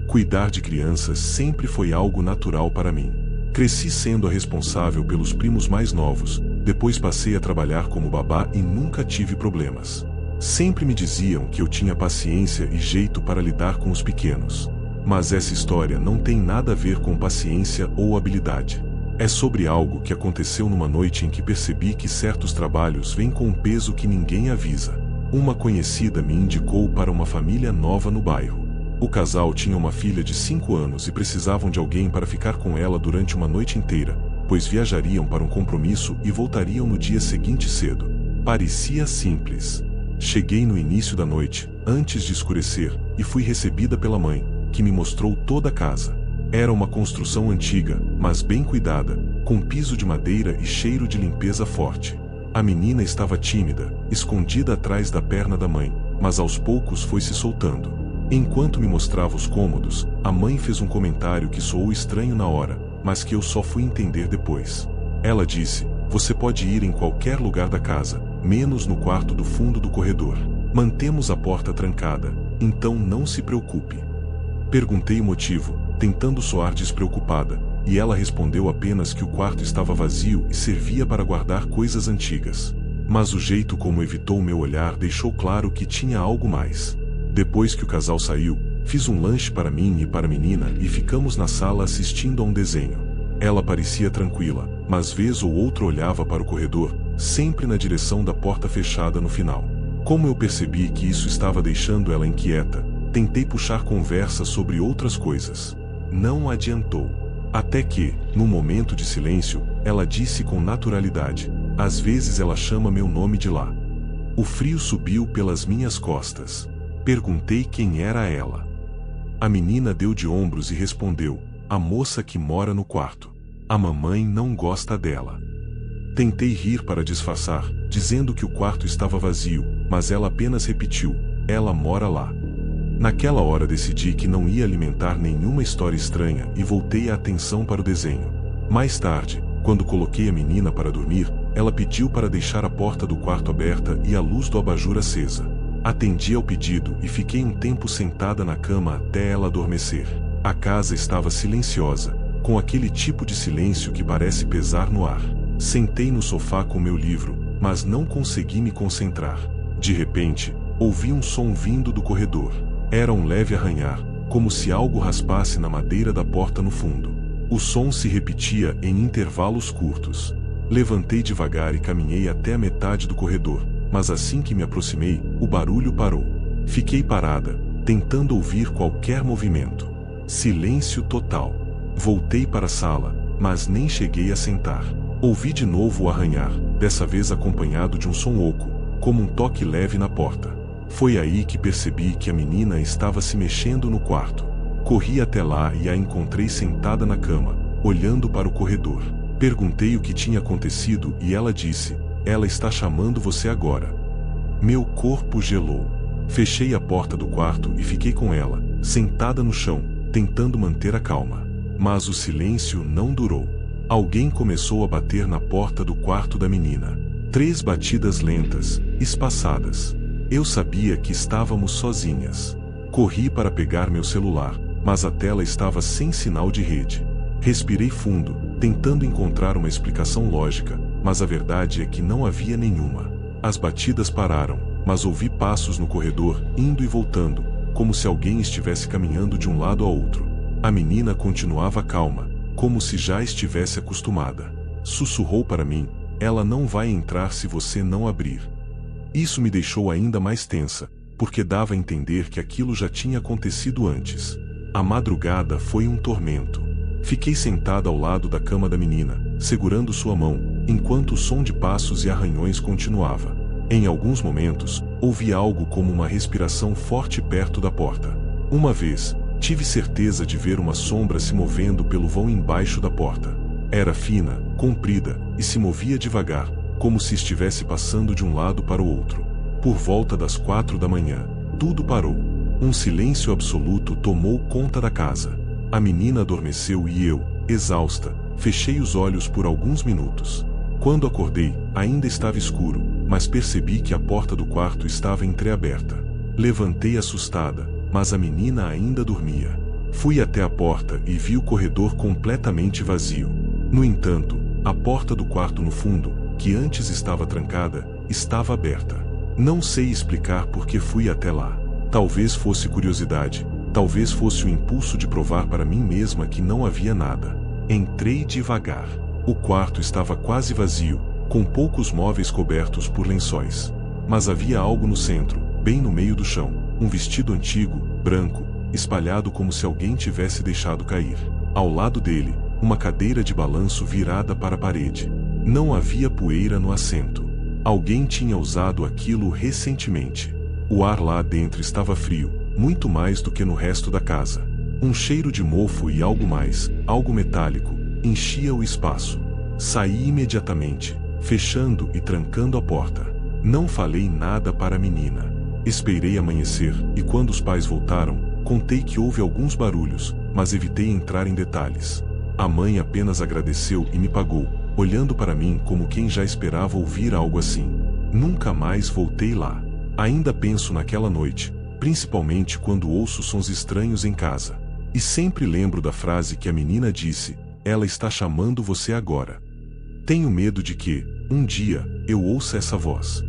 Cuidar de crianças sempre foi algo natural para mim. Cresci sendo a responsável pelos primos mais novos, depois passei a trabalhar como babá e nunca tive problemas. Sempre me diziam que eu tinha paciência e jeito para lidar com os pequenos. Mas essa história não tem nada a ver com paciência ou habilidade. É sobre algo que aconteceu numa noite em que percebi que certos trabalhos vêm com um peso que ninguém avisa. Uma conhecida me indicou para uma família nova no bairro. O casal tinha uma filha de 5 anos e precisavam de alguém para ficar com ela durante uma noite inteira, pois viajariam para um compromisso e voltariam no dia seguinte cedo. Parecia simples. Cheguei no início da noite, antes de escurecer, e fui recebida pela mãe, que me mostrou toda a casa. Era uma construção antiga, mas bem cuidada, com piso de madeira e cheiro de limpeza forte. A menina estava tímida, escondida atrás da perna da mãe, mas aos poucos foi se soltando. Enquanto me mostrava os cômodos, a mãe fez um comentário que soou estranho na hora, mas que eu só fui entender depois. Ela disse: "Você pode ir em qualquer lugar da casa, menos no quarto do fundo do corredor. Mantemos a porta trancada, então não se preocupe." Perguntei o motivo, tentando soar despreocupada, e ela respondeu apenas que o quarto estava vazio e servia para guardar coisas antigas. Mas o jeito como evitou meu olhar deixou claro que tinha algo mais. Depois que o casal saiu, fiz um lanche para mim e para a menina e ficamos na sala assistindo a um desenho. Ela parecia tranquila, mas vez ou outra olhava para o corredor, sempre na direção da porta fechada no final. Como eu percebi que isso estava deixando ela inquieta, tentei puxar conversa sobre outras coisas. Não adiantou. Até que, num momento de silêncio, ela disse com naturalidade: "Às vezes ela chama meu nome de lá." O frio subiu pelas minhas costas. Perguntei quem era ela. A menina deu de ombros e respondeu: "A moça que mora no quarto. A mamãe não gosta dela." Tentei rir para disfarçar, dizendo que o quarto estava vazio, mas ela apenas repetiu: "Ela mora lá." Naquela hora decidi que não ia alimentar nenhuma história estranha e voltei a atenção para o desenho. Mais tarde, quando coloquei a menina para dormir, ela pediu para deixar a porta do quarto aberta e a luz do abajur acesa. Atendi ao pedido e fiquei um tempo sentada na cama até ela adormecer. A casa estava silenciosa, com aquele tipo de silêncio que parece pesar no ar. Sentei no sofá com meu livro, mas não consegui me concentrar. De repente, ouvi um som vindo do corredor. Era um leve arranhar, como se algo raspasse na madeira da porta no fundo. O som se repetia em intervalos curtos. Levantei devagar e caminhei até a metade do corredor, mas assim que me aproximei, o barulho parou. Fiquei parada, tentando ouvir qualquer movimento. Silêncio total. Voltei para a sala, mas nem cheguei a sentar. Ouvi de novo o arranhar, dessa vez acompanhado de um som oco, como um toque leve na porta. Foi aí que percebi que a menina estava se mexendo no quarto. Corri até lá e a encontrei sentada na cama, olhando para o corredor. Perguntei o que tinha acontecido e ela disse: "Ela está chamando você agora." Meu corpo gelou. Fechei a porta do quarto e fiquei com ela, sentada no chão, tentando manter a calma. Mas o silêncio não durou. Alguém começou a bater na porta do quarto da menina. 3 batidas lentas, espaçadas. Eu sabia que estávamos sozinhas. Corri para pegar meu celular, mas a tela estava sem sinal de rede. Respirei fundo, tentando encontrar uma explicação lógica, mas a verdade é que não havia nenhuma. As batidas pararam, mas ouvi passos no corredor, indo e voltando, como se alguém estivesse caminhando de um lado a outro. A menina continuava calma, como se já estivesse acostumada. Sussurrou para mim: "Ela não vai entrar se você não abrir." Isso me deixou ainda mais tensa, porque dava a entender que aquilo já tinha acontecido antes. A madrugada foi um tormento. Fiquei sentada ao lado da cama da menina, segurando sua mão, enquanto o som de passos e arranhões continuava. Em alguns momentos, ouvi algo como uma respiração forte perto da porta. Uma vez, tive certeza de ver uma sombra se movendo pelo vão embaixo da porta. Era fina, comprida, e se movia devagar, como se estivesse passando de um lado para o outro. Por volta das 4 da manhã, tudo parou. Um silêncio absoluto tomou conta da casa. A menina adormeceu e eu, exausta, fechei os olhos por alguns minutos. Quando acordei, ainda estava escuro, mas percebi que a porta do quarto estava entreaberta. Levantei assustada, mas a menina ainda dormia. Fui até a porta e vi o corredor completamente vazio. No entanto, a porta do quarto no fundo, que antes estava trancada, estava aberta. Não sei explicar por que fui até lá. Talvez fosse curiosidade, talvez fosse o impulso de provar para mim mesma que não havia nada. Entrei devagar. O quarto estava quase vazio, com poucos móveis cobertos por lençóis. Mas havia algo no centro, bem no meio do chão, um vestido antigo, branco, espalhado como se alguém tivesse deixado cair. Ao lado dele, uma cadeira de balanço virada para a parede. Não havia poeira no assento. Alguém tinha usado aquilo recentemente. O ar lá dentro estava frio, muito mais do que no resto da casa. Um cheiro de mofo e algo mais, algo metálico, enchia o espaço. Saí imediatamente, fechando e trancando a porta. Não falei nada para a menina. Esperei amanhecer, e quando os pais voltaram, contei que houve alguns barulhos, mas evitei entrar em detalhes. A mãe apenas agradeceu e me pagou, olhando para mim como quem já esperava ouvir algo assim. Nunca mais voltei lá. Ainda penso naquela noite, principalmente quando ouço sons estranhos em casa. E sempre lembro da frase que a menina disse: "Ela está chamando você agora." Tenho medo de que, um dia, eu ouça essa voz.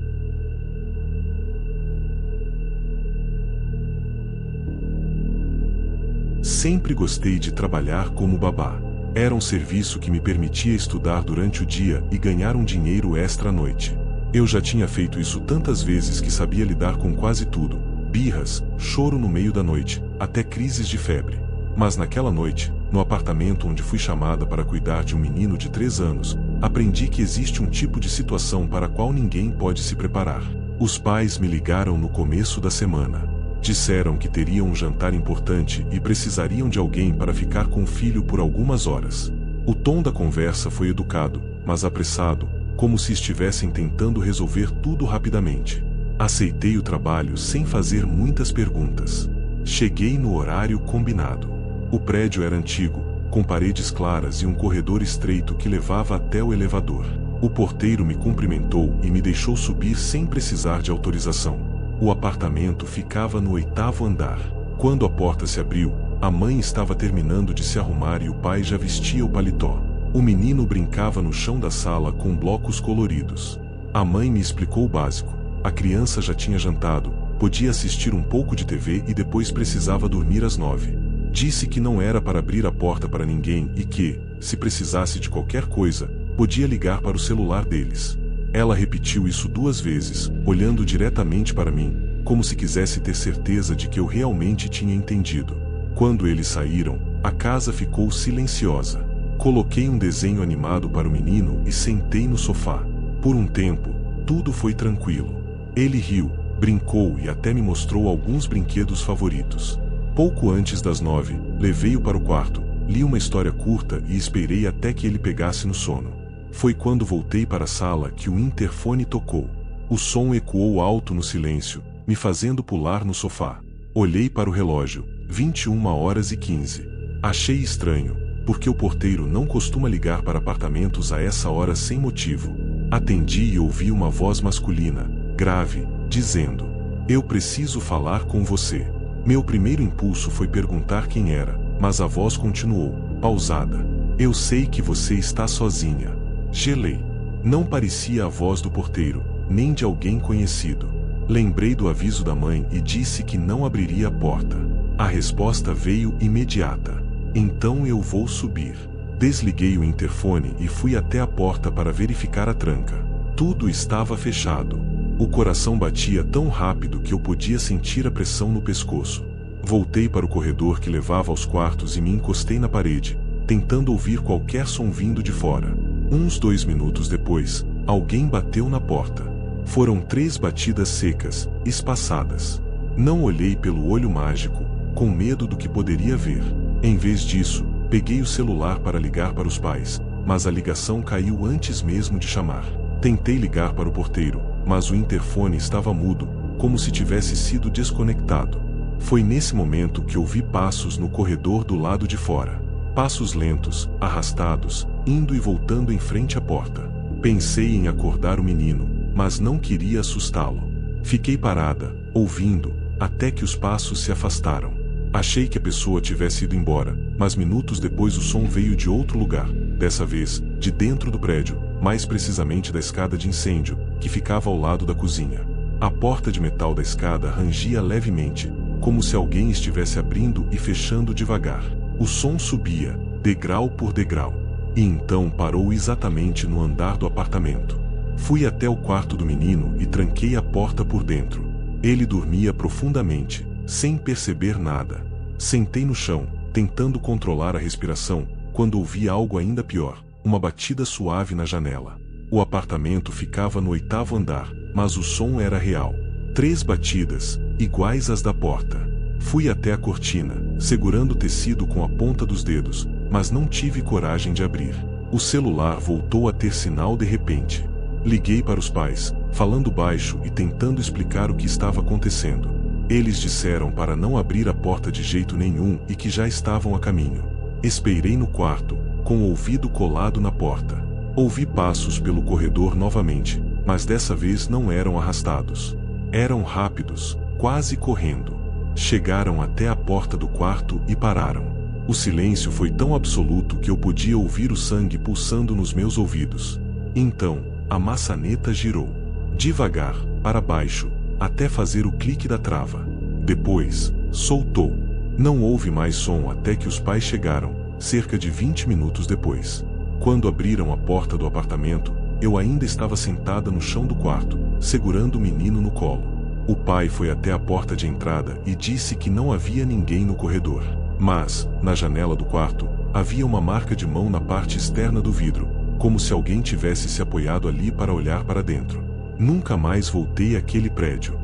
Sempre gostei de trabalhar como babá. Era um serviço que me permitia estudar durante o dia e ganhar um dinheiro extra à noite. Eu já tinha feito isso tantas vezes que sabia lidar com quase tudo: birras, choro no meio da noite, até crises de febre. Mas naquela noite, no apartamento onde fui chamada para cuidar de um menino de 3 anos, aprendi que existe um tipo de situação para a qual ninguém pode se preparar. Os pais me ligaram no começo da semana. Disseram que teriam um jantar importante e precisariam de alguém para ficar com o filho por algumas horas. O tom da conversa foi educado, mas apressado, como se estivessem tentando resolver tudo rapidamente. Aceitei o trabalho sem fazer muitas perguntas. Cheguei no horário combinado. O prédio era antigo, com paredes claras e um corredor estreito que levava até o elevador. O porteiro me cumprimentou e me deixou subir sem precisar de autorização. O apartamento ficava no 8º andar. Quando a porta se abriu, a mãe estava terminando de se arrumar e o pai já vestia o paletó. O menino brincava no chão da sala com blocos coloridos. A mãe me explicou o básico. A criança já tinha jantado, podia assistir um pouco de TV e depois precisava dormir às 9. Disse que não era para abrir a porta para ninguém e que, se precisasse de qualquer coisa, podia ligar para o celular deles. Ela repetiu isso 2 vezes, olhando diretamente para mim, como se quisesse ter certeza de que eu realmente tinha entendido. Quando eles saíram, a casa ficou silenciosa. Coloquei um desenho animado para o menino e sentei no sofá. Por um tempo, tudo foi tranquilo. Ele riu, brincou e até me mostrou alguns brinquedos favoritos. Pouco antes das 9, levei-o para o quarto, li uma história curta e esperei até que ele pegasse no sono. Foi quando voltei para a sala que o interfone tocou. O som ecoou alto no silêncio, me fazendo pular no sofá. Olhei para o relógio, 21h15. Achei estranho, porque o porteiro não costuma ligar para apartamentos a essa hora sem motivo. Atendi e ouvi uma voz masculina, grave, dizendo: "Eu preciso falar com você." Meu primeiro impulso foi perguntar quem era, mas a voz continuou, pausada: "Eu sei que você está sozinha." Gelei. Não parecia a voz do porteiro, nem de alguém conhecido. Lembrei do aviso da mãe e disse que não abriria a porta. A resposta veio imediata: "Então eu vou subir." Desliguei o interfone e fui até a porta para verificar a tranca. Tudo estava fechado. O coração batia tão rápido que eu podia sentir a pressão no pescoço. Voltei para o corredor que levava aos quartos e me encostei na parede, tentando ouvir qualquer som vindo de fora. Uns 2 minutos depois, alguém bateu na porta. Foram 3 batidas secas, espaçadas. Não olhei pelo olho mágico, com medo do que poderia ver. Em vez disso, peguei o celular para ligar para os pais, mas a ligação caiu antes mesmo de chamar. Tentei ligar para o porteiro, mas o interfone estava mudo, como se tivesse sido desconectado. Foi nesse momento que ouvi passos no corredor do lado de fora. Passos lentos, arrastados, indo e voltando em frente à porta. Pensei em acordar o menino, mas não queria assustá-lo. Fiquei parada, ouvindo, até que os passos se afastaram. Achei que a pessoa tivesse ido embora, mas minutos depois o som veio de outro lugar, dessa vez, de dentro do prédio, mais precisamente da escada de incêndio, que ficava ao lado da cozinha. A porta de metal da escada rangia levemente, como se alguém estivesse abrindo e fechando devagar. O som subia, degrau por degrau, e então parou exatamente no andar do apartamento. Fui até o quarto do menino e tranquei a porta por dentro. Ele dormia profundamente, sem perceber nada. Sentei no chão, tentando controlar a respiração, quando ouvi algo ainda pior, uma batida suave na janela. O apartamento ficava no 8º andar, mas o som era real. 3 batidas, iguais às da porta. Fui até a cortina, segurando o tecido com a ponta dos dedos, mas não tive coragem de abrir. O celular voltou a ter sinal de repente. Liguei para os pais, falando baixo e tentando explicar o que estava acontecendo. Eles disseram para não abrir a porta de jeito nenhum e que já estavam a caminho. Esperei no quarto, com o ouvido colado na porta. Ouvi passos pelo corredor novamente, mas dessa vez não eram arrastados. Eram rápidos, quase correndo. Chegaram até a porta do quarto e pararam. O silêncio foi tão absoluto que eu podia ouvir o sangue pulsando nos meus ouvidos. Então, a maçaneta girou. Devagar, para baixo, até fazer o clique da trava. Depois, soltou. Não houve mais som até que os pais chegaram, cerca de 20 minutos depois. Quando abriram a porta do apartamento, eu ainda estava sentada no chão do quarto, segurando o menino no colo. O pai foi até a porta de entrada e disse que não havia ninguém no corredor. Mas, na janela do quarto, havia uma marca de mão na parte externa do vidro, como se alguém tivesse se apoiado ali para olhar para dentro. Nunca mais voltei àquele prédio.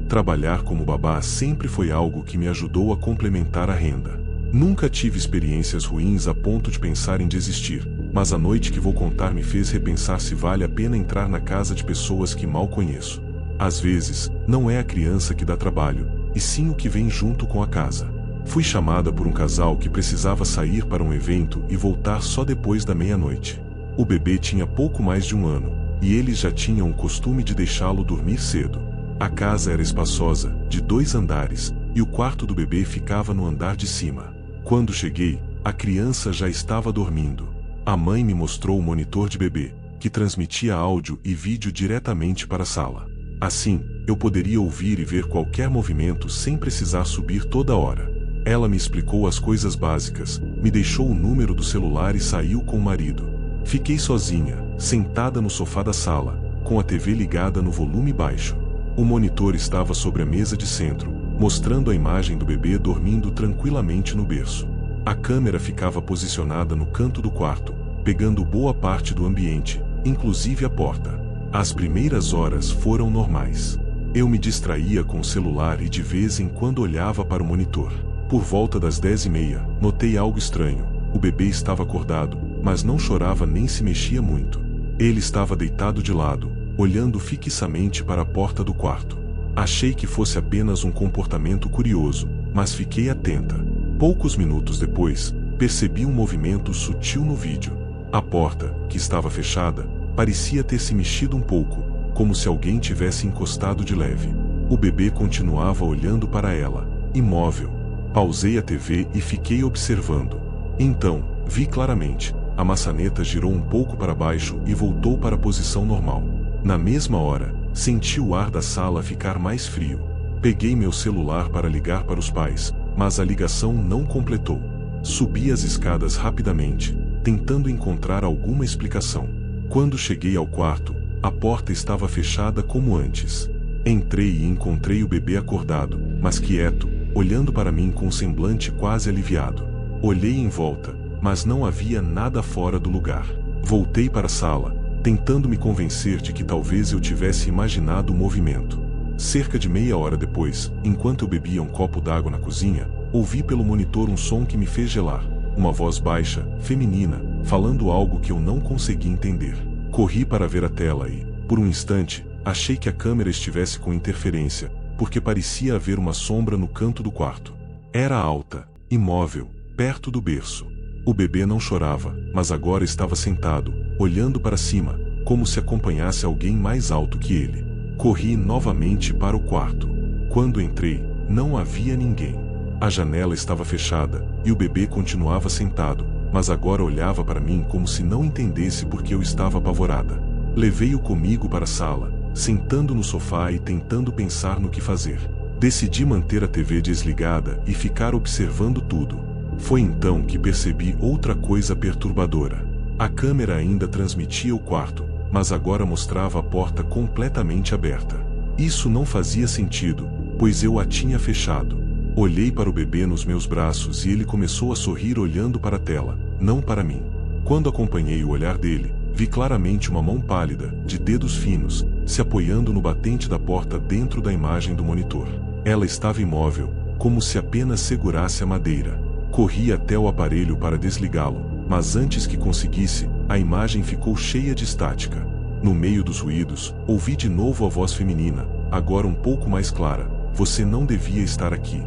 Trabalhar como babá sempre foi algo que me ajudou a complementar a renda. Nunca tive experiências ruins a ponto de pensar em desistir, mas a noite que vou contar me fez repensar se vale a pena entrar na casa de pessoas que mal conheço. Às vezes, não é a criança que dá trabalho, e sim o que vem junto com a casa. Fui chamada por um casal que precisava sair para um evento e voltar só depois da meia-noite. O bebê tinha pouco mais de 1 ano, e eles já tinham o costume de deixá-lo dormir cedo. A casa era espaçosa, de 2 andares, e o quarto do bebê ficava no andar de cima. Quando cheguei, a criança já estava dormindo. A mãe me mostrou o monitor de bebê, que transmitia áudio e vídeo diretamente para a sala. Assim, eu poderia ouvir e ver qualquer movimento sem precisar subir toda hora. Ela me explicou as coisas básicas, me deixou o número do celular e saiu com o marido. Fiquei sozinha, sentada no sofá da sala, com a TV ligada no volume baixo. O monitor estava sobre a mesa de centro, mostrando a imagem do bebê dormindo tranquilamente no berço. A câmera ficava posicionada no canto do quarto, pegando boa parte do ambiente, inclusive a porta. As primeiras horas foram normais. Eu me distraía com o celular e de vez em quando olhava para o monitor. Por volta das 10h30, notei algo estranho. O bebê estava acordado, mas não chorava nem se mexia muito. Ele estava deitado de lado, olhando fixamente para a porta do quarto. Achei que fosse apenas um comportamento curioso, mas fiquei atenta. Poucos minutos depois, percebi um movimento sutil no vídeo. A porta, que estava fechada, parecia ter se mexido um pouco, como se alguém tivesse encostado de leve. O bebê continuava olhando para ela, imóvel. Pausei a TV e fiquei observando. Então, vi claramente, a maçaneta girou um pouco para baixo e voltou para a posição normal. Na mesma hora, senti o ar da sala ficar mais frio. Peguei meu celular para ligar para os pais, mas a ligação não completou. Subi as escadas rapidamente, tentando encontrar alguma explicação. Quando cheguei ao quarto, a porta estava fechada como antes. Entrei e encontrei o bebê acordado, mas quieto, olhando para mim com um semblante quase aliviado. Olhei em volta, mas não havia nada fora do lugar. Voltei para a sala, tentando me convencer de que talvez eu tivesse imaginado o movimento. Cerca de meia hora depois, enquanto eu bebia um copo d'água na cozinha, ouvi pelo monitor um som que me fez gelar. Uma voz baixa, feminina, falando algo que eu não consegui entender. Corri para ver a tela e, por um instante, achei que a câmera estivesse com interferência, porque parecia haver uma sombra no canto do quarto. Era alta, imóvel, perto do berço. O bebê não chorava, mas agora estava sentado, olhando para cima, como se acompanhasse alguém mais alto que ele. Corri novamente para o quarto. Quando entrei, não havia ninguém. A janela estava fechada, e o bebê continuava sentado, mas agora olhava para mim como se não entendesse por que eu estava apavorada. Levei-o comigo para a sala, sentando no sofá e tentando pensar no que fazer. Decidi manter a TV desligada e ficar observando tudo. Foi então que percebi outra coisa perturbadora. A câmera ainda transmitia o quarto, mas agora mostrava a porta completamente aberta. Isso não fazia sentido, pois eu a tinha fechado. Olhei para o bebê nos meus braços e ele começou a sorrir olhando para a tela, não para mim. Quando acompanhei o olhar dele, vi claramente uma mão pálida, de dedos finos, se apoiando no batente da porta dentro da imagem do monitor. Ela estava imóvel, como se apenas segurasse a madeira. Corri até o aparelho para desligá-lo, mas antes que conseguisse, a imagem ficou cheia de estática. No meio dos ruídos, ouvi de novo a voz feminina, agora um pouco mais clara: "Você não devia estar aqui."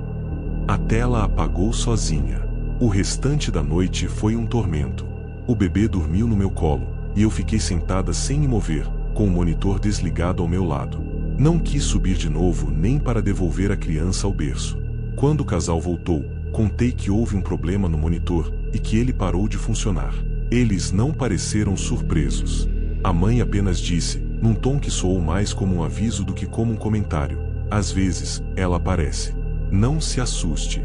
A tela apagou sozinha. O restante da noite foi um tormento. O bebê dormiu no meu colo, e eu fiquei sentada sem me mover, com o monitor desligado ao meu lado. Não quis subir de novo nem para devolver a criança ao berço. Quando o casal voltou, contei que houve um problema no monitor e que ele parou de funcionar. Eles não pareceram surpresos. A mãe apenas disse, num tom que soou mais como um aviso do que como um comentário: "Às vezes, ela aparece. Não se assuste."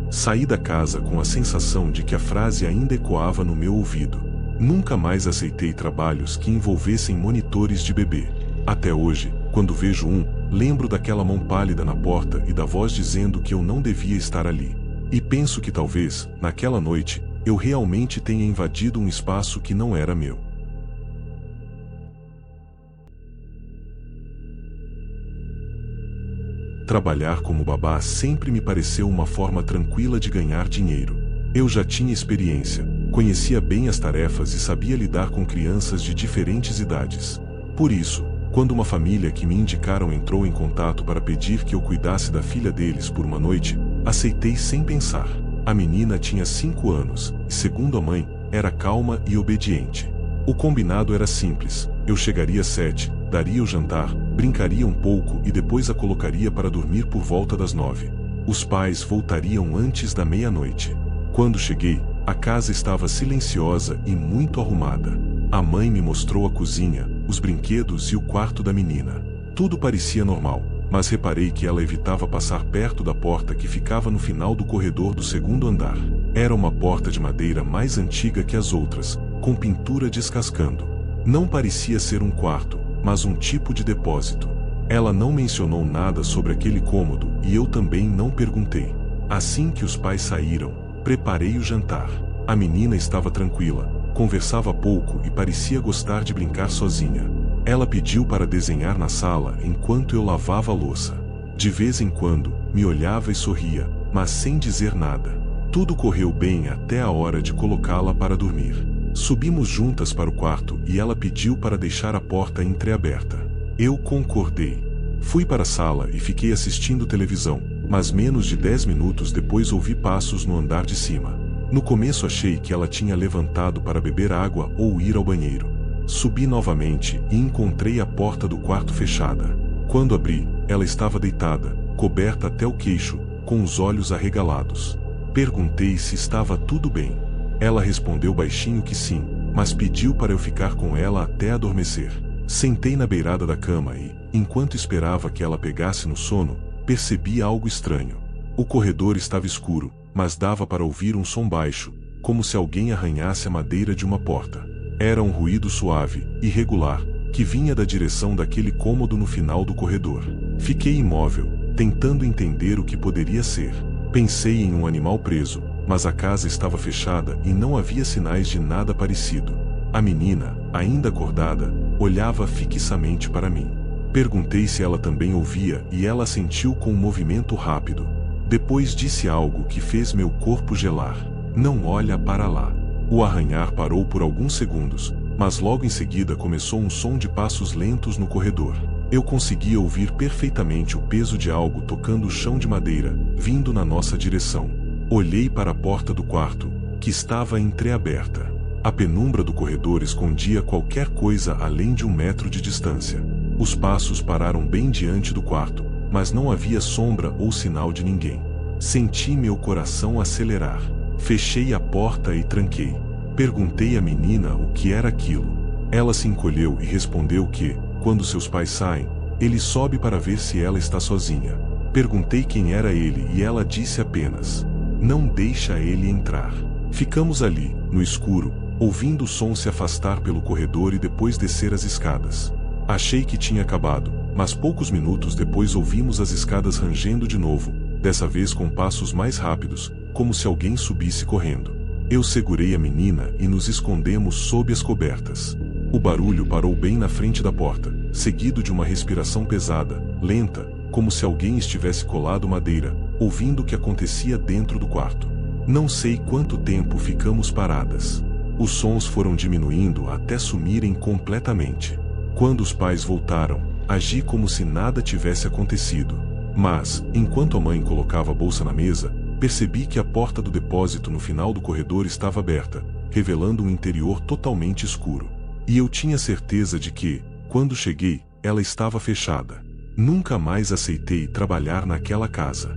Saí da casa com a sensação de que a frase ainda ecoava no meu ouvido. Nunca mais aceitei trabalhos que envolvessem monitores de bebê. Até hoje, quando vejo um, lembro daquela mão pálida na porta e da voz dizendo que eu não devia estar ali. E penso que talvez, naquela noite, eu realmente tenha invadido um espaço que não era meu. Trabalhar como babá sempre me pareceu uma forma tranquila de ganhar dinheiro. Eu já tinha experiência, conhecia bem as tarefas e sabia lidar com crianças de diferentes idades. Por isso, quando uma família que me indicaram entrou em contato para pedir que eu cuidasse da filha deles por uma noite, aceitei sem pensar. A menina tinha 5 anos, e segundo a mãe, era calma e obediente. O combinado era simples: eu chegaria às 7, daria o jantar, brincaria um pouco e depois a colocaria para dormir por volta das 9. Os pais voltariam antes da meia-noite. Quando cheguei, a casa estava silenciosa e muito arrumada. A mãe me mostrou a cozinha, os brinquedos e o quarto da menina. Tudo parecia normal, mas reparei que ela evitava passar perto da porta que ficava no final do corredor do segundo andar. Era uma porta de madeira mais antiga que as outras, com pintura descascando. Não parecia ser um quarto, mas um tipo de depósito. Ela não mencionou nada sobre aquele cômodo e eu também não perguntei. Assim que os pais saíram, preparei o jantar. A menina estava tranquila, conversava pouco e parecia gostar de brincar sozinha. Ela pediu para desenhar na sala enquanto eu lavava a louça. De vez em quando, me olhava e sorria, mas sem dizer nada. Tudo correu bem até a hora de colocá-la para dormir. Subimos juntas para o quarto e ela pediu para deixar a porta entreaberta. Eu concordei. Fui para a sala e fiquei assistindo televisão, mas menos de 10 minutos depois ouvi passos no andar de cima. No começo achei que ela tinha levantado para beber água ou ir ao banheiro. Subi novamente e encontrei a porta do quarto fechada. Quando abri, ela estava deitada, coberta até o queixo, com os olhos arregalados. Perguntei se estava tudo bem. Ela respondeu baixinho que sim, mas pediu para eu ficar com ela até adormecer. Sentei na beirada da cama e, enquanto esperava que ela pegasse no sono, percebi algo estranho. O corredor estava escuro, mas dava para ouvir um som baixo, como se alguém arranhasse a madeira de uma porta. Era um ruído suave, irregular, que vinha da direção daquele cômodo no final do corredor. Fiquei imóvel, tentando entender o que poderia ser. Pensei em um animal preso, mas a casa estava fechada e não havia sinais de nada parecido. A menina, ainda acordada, olhava fixamente para mim. Perguntei se ela também ouvia e ela assentiu com um movimento rápido. Depois disse algo que fez meu corpo gelar. Não olha para lá. O arranhar parou por alguns segundos, mas logo em seguida começou um som de passos lentos no corredor. Eu conseguia ouvir perfeitamente o peso de algo tocando o chão de madeira, vindo na nossa direção. Olhei para a porta do quarto, que estava entreaberta. A penumbra do corredor escondia qualquer coisa além de 1 metro de distância. Os passos pararam bem diante do quarto, mas não havia sombra ou sinal de ninguém. Senti meu coração acelerar. Fechei a porta e tranquei. Perguntei à menina o que era aquilo. Ela se encolheu e respondeu que, quando seus pais saem, ele sobe para ver se ela está sozinha. Perguntei quem era ele e ela disse apenas: "Não deixa ele entrar." Ficamos ali, no escuro, ouvindo o som se afastar pelo corredor e depois descer as escadas. Achei que tinha acabado, mas poucos minutos depois ouvimos as escadas rangendo de novo, dessa vez com passos mais rápidos, como se alguém subisse correndo. Eu segurei a menina e nos escondemos sob as cobertas. O barulho parou bem na frente da porta, seguido de uma respiração pesada, lenta, como se alguém estivesse colado madeira, ouvindo o que acontecia dentro do quarto. Não sei quanto tempo ficamos paradas. Os sons foram diminuindo até sumirem completamente. Quando os pais voltaram, agi como se nada tivesse acontecido. Mas, enquanto a mãe colocava a bolsa na mesa, percebi que a porta do depósito no final do corredor estava aberta, revelando um interior totalmente escuro. E eu tinha certeza de que, quando cheguei, ela estava fechada. Nunca mais aceitei trabalhar naquela casa.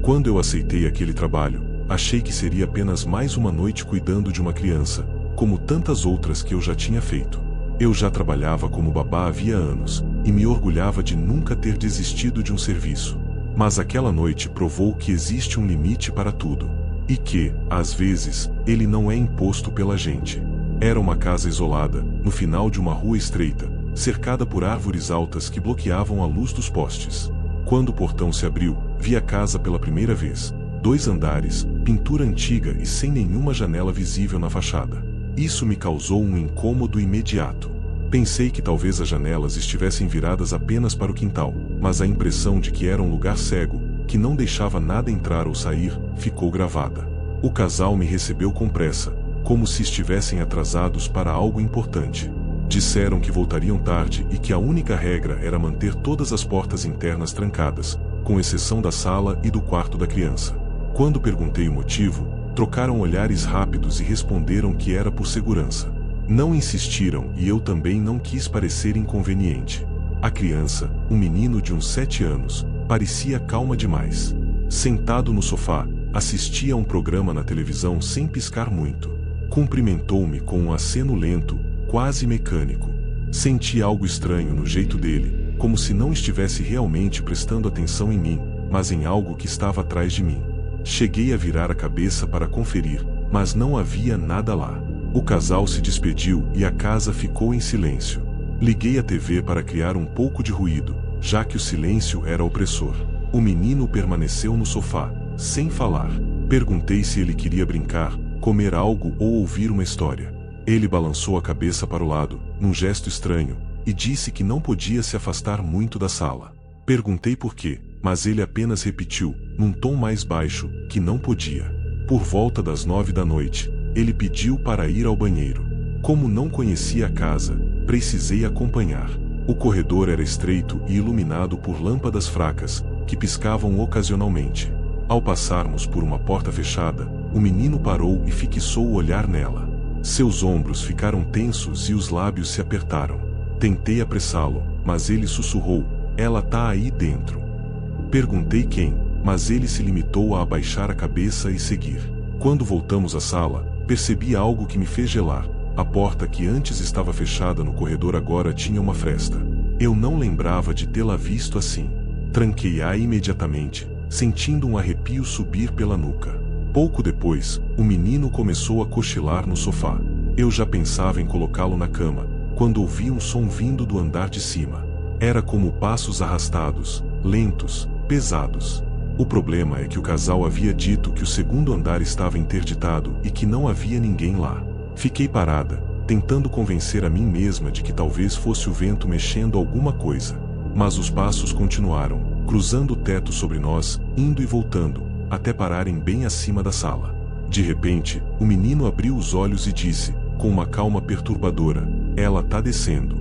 Quando eu aceitei aquele trabalho, achei que seria apenas mais uma noite cuidando de uma criança, como tantas outras que eu já tinha feito. Eu já trabalhava como babá havia anos, e me orgulhava de nunca ter desistido de um serviço. Mas aquela noite provou que existe um limite para tudo. E que, às vezes, ele não é imposto pela gente. Era uma casa isolada, no final de uma rua estreita, cercada por árvores altas que bloqueavam a luz dos postes. Quando o portão se abriu, vi a casa pela primeira vez. 2 andares, pintura antiga e sem nenhuma janela visível na fachada. Isso me causou um incômodo imediato. Pensei que talvez as janelas estivessem viradas apenas para o quintal, mas a impressão de que era um lugar cego, que não deixava nada entrar ou sair, ficou gravada. O casal me recebeu com pressa, como se estivessem atrasados para algo importante. Disseram que voltariam tarde e que a única regra era manter todas as portas internas trancadas, com exceção da sala e do quarto da criança. Quando perguntei o motivo, trocaram olhares rápidos e responderam que era por segurança. Não insistiram e eu também não quis parecer inconveniente. A criança, um menino de uns 7 anos, parecia calma demais. Sentado no sofá, assistia a um programa na televisão sem piscar muito. Cumprimentou-me com um aceno lento, quase mecânico. Senti algo estranho no jeito dele, como se não estivesse realmente prestando atenção em mim, mas em algo que estava atrás de mim. Cheguei a virar a cabeça para conferir, mas não havia nada lá. O casal se despediu e a casa ficou em silêncio. Liguei a TV para criar um pouco de ruído, já que o silêncio era opressor. O menino permaneceu no sofá, sem falar. Perguntei se ele queria brincar, comer algo ou ouvir uma história. Ele balançou a cabeça para o lado, num gesto estranho, e disse que não podia se afastar muito da sala. Perguntei por quê, mas ele apenas repetiu, num tom mais baixo, que não podia. Por volta das 9 da noite, ele pediu para ir ao banheiro. Como não conhecia a casa, precisei acompanhar. O corredor era estreito e iluminado por lâmpadas fracas, que piscavam ocasionalmente. Ao passarmos por uma porta fechada, o menino parou e fixou o olhar nela. Seus ombros ficaram tensos e os lábios se apertaram. Tentei apressá-lo, mas ele sussurrou: "Ela tá aí dentro." Perguntei quem, mas ele se limitou a abaixar a cabeça e seguir. Quando voltamos à sala, percebi algo que me fez gelar. A porta que antes estava fechada no corredor agora tinha uma fresta. Eu não lembrava de tê-la visto assim. Tranquei-a imediatamente, sentindo um arrepio subir pela nuca. Pouco depois, o menino começou a cochilar no sofá. Eu já pensava em colocá-lo na cama, quando ouvi um som vindo do andar de cima. Era como passos arrastados, lentos, pesados. O problema é que o casal havia dito que o segundo andar estava interditado e que não havia ninguém lá. Fiquei parada, tentando convencer a mim mesma de que talvez fosse o vento mexendo alguma coisa. Mas os passos continuaram, cruzando o teto sobre nós, indo e voltando, até pararem bem acima da sala. De repente, o menino abriu os olhos e disse, com uma calma perturbadora: "Ela tá descendo."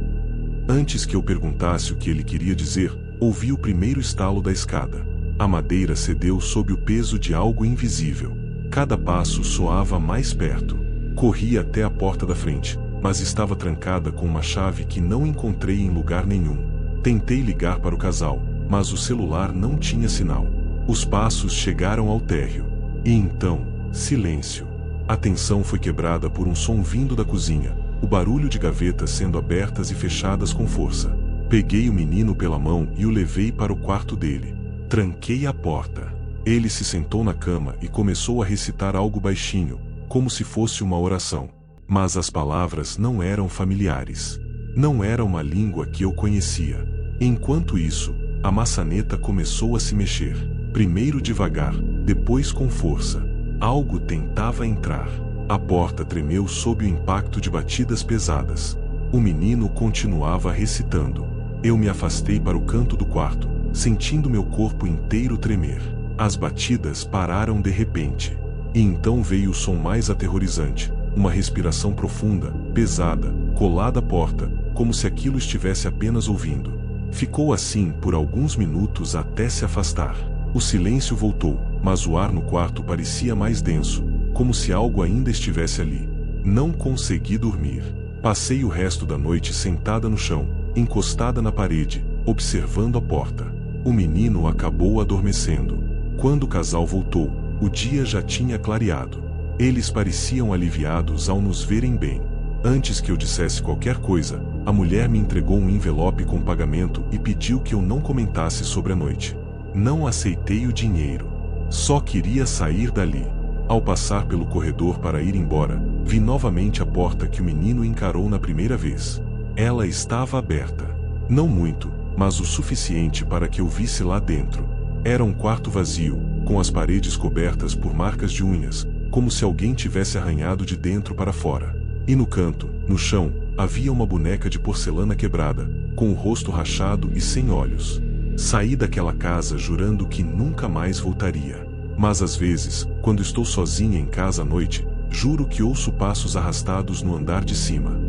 Antes que eu perguntasse o que ele queria dizer, ouvi o primeiro estalo da escada. A madeira cedeu sob o peso de algo invisível. Cada passo soava mais perto. Corri até a porta da frente, mas estava trancada com uma chave que não encontrei em lugar nenhum. Tentei ligar para o casal, mas o celular não tinha sinal. Os passos chegaram ao térreo. E então, silêncio. A tensão foi quebrada por um som vindo da cozinha, o barulho de gavetas sendo abertas e fechadas com força. Peguei o menino pela mão e o levei para o quarto dele. Tranquei a porta. Ele se sentou na cama e começou a recitar algo baixinho, como se fosse uma oração. Mas as palavras não eram familiares. Não era uma língua que eu conhecia. Enquanto isso, a maçaneta começou a se mexer. Primeiro devagar, depois com força. Algo tentava entrar. A porta tremeu sob o impacto de batidas pesadas. O menino continuava recitando. Eu me afastei para o canto do quarto, sentindo meu corpo inteiro tremer. As batidas pararam de repente. E então veio o som mais aterrorizante, uma respiração profunda, pesada, colada à porta, como se aquilo estivesse apenas ouvindo. Ficou assim por alguns minutos até se afastar. O silêncio voltou, mas o ar no quarto parecia mais denso, como se algo ainda estivesse ali. Não consegui dormir. Passei o resto da noite sentada no chão, encostada na parede, observando a porta. O menino acabou adormecendo. Quando o casal voltou, o dia já tinha clareado. Eles pareciam aliviados ao nos verem bem. Antes que eu dissesse qualquer coisa, a mulher me entregou um envelope com pagamento e pediu que eu não comentasse sobre a noite. Não aceitei o dinheiro. Só queria sair dali. Ao passar pelo corredor para ir embora, vi novamente a porta que o menino encarou na primeira vez. Ela estava aberta. Não muito, mas o suficiente para que eu visse lá dentro. Era um quarto vazio, com as paredes cobertas por marcas de unhas, como se alguém tivesse arranhado de dentro para fora. E no canto, no chão, havia uma boneca de porcelana quebrada, com o rosto rachado e sem olhos. Saí daquela casa jurando que nunca mais voltaria. Mas às vezes, quando estou sozinha em casa à noite, juro que ouço passos arrastados no andar de cima.